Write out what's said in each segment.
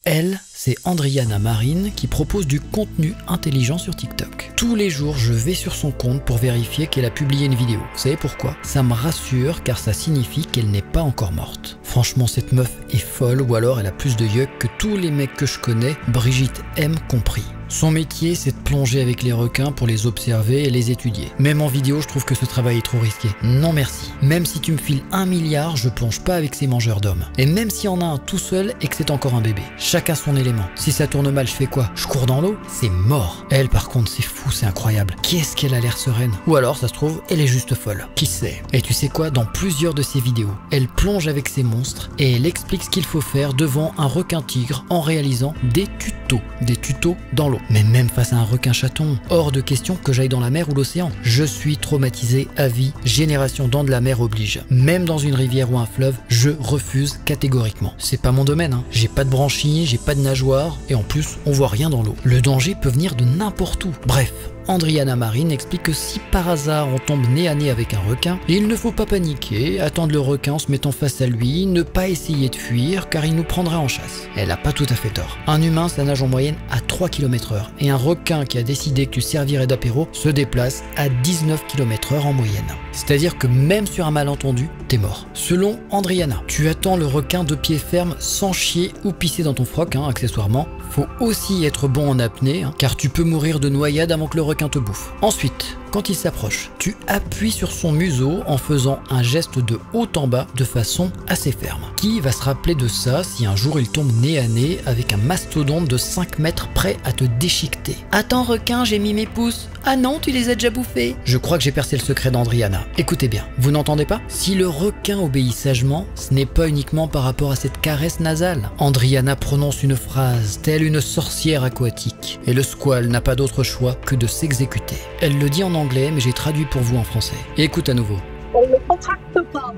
Elle, c'est Andriana Marine qui propose du contenu intelligent sur TikTok. Tous les jours, je vais sur son compte pour vérifier qu'elle a publié une vidéo. Vous savez pourquoi? Ça me rassure car ça signifie qu'elle n'est pas encore morte. Franchement, cette meuf est folle ou alors elle a plus de yeux que tous les mecs que je connais, Brigitte M compris. Son métier, c'est de plonger avec les requins pour les observer et les étudier. Même en vidéo, je trouve que ce travail est trop risqué. Non merci. Même si tu me files 1 milliard, je plonge pas avec ces mangeurs d'hommes. Et même s'il y en a un tout seul et que c'est encore un bébé. Chacun son élément. Si ça tourne mal, je fais quoi? Je cours dans l'eau? C'est mort. Elle, par contre, c'est fou, c'est incroyable. Qu'est-ce qu'elle a l'air sereine? Ou alors, ça se trouve, elle est juste folle. Qui sait? Et tu sais quoi? Dans plusieurs de ses vidéos, elle plonge avec ses monstres et elle explique ce qu'il faut faire devant un requin-tigre en réalisant des tutos. Des tutos dans l'eau. Mais même face à un requin chaton, hors de question que j'aille dans la mer ou l'océan. Je suis traumatisé à vie, génération dents de la mer oblige. Même dans une rivière ou un fleuve, je refuse catégoriquement. C'est pas mon domaine, hein. J'ai pas de branchies, j'ai pas de nageoire, et en plus, on voit rien dans l'eau. Le danger peut venir de n'importe où. Bref. Andriana Marine explique que si par hasard on tombe nez à nez avec un requin, il ne faut pas paniquer, attendre le requin en se mettant face à lui, ne pas essayer de fuir car il nous prendra en chasse. Elle a pas tout à fait tort. Un humain ça nage en moyenne à 3 km/h et un requin qui a décidé que tu servirais d'apéro se déplace à 19 km/h en moyenne. C'est-à-dire que même sur un malentendu, t'es mort. Selon Andriana, tu attends le requin de pied ferme sans chier ou pisser dans ton froc, accessoirement. Faut aussi être bon en apnée, car tu peux mourir de noyade avant que le requin te bouffe. Ensuite, quand il s'approche, tu appuies sur son museau en faisant un geste de haut en bas de façon assez ferme. Qui va se rappeler de ça si un jour il tombe nez à nez avec un mastodonte de 5 mètres prêt à te déchiqueter? Attends requin, j'ai mis mes pouces. Ah non, tu les as déjà bouffés. Je crois que j'ai percé le secret d'Andriana. Écoutez bien, vous n'entendez pas? Si le requin obéit sagement, ce n'est pas uniquement par rapport à cette caresse nasale. Andriana prononce une phrase telle une sorcière aquatique. Et le squale n'a pas d'autre choix que de s'exécuter. Elle le dit en anglais, mais j'ai traduit pour vous en français. Écoute à nouveau. On ne contracte pas.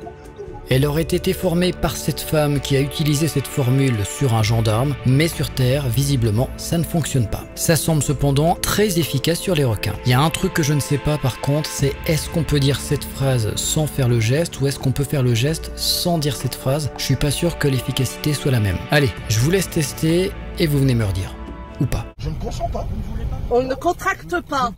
Elle aurait été formée par cette femme qui a utilisé cette formule sur un gendarme, mais sur Terre, visiblement, ça ne fonctionne pas. Ça semble cependant très efficace sur les requins. Il y a un truc que je ne sais pas par contre, c'est est-ce qu'on peut dire cette phrase sans faire le geste ou est-ce qu'on peut faire le geste sans dire cette phrase? Je suis pas sûr que l'efficacité soit la même. Allez, je vous laisse tester et vous venez me redire. Ou pas. Je ne consens pas. On ne contracte pas.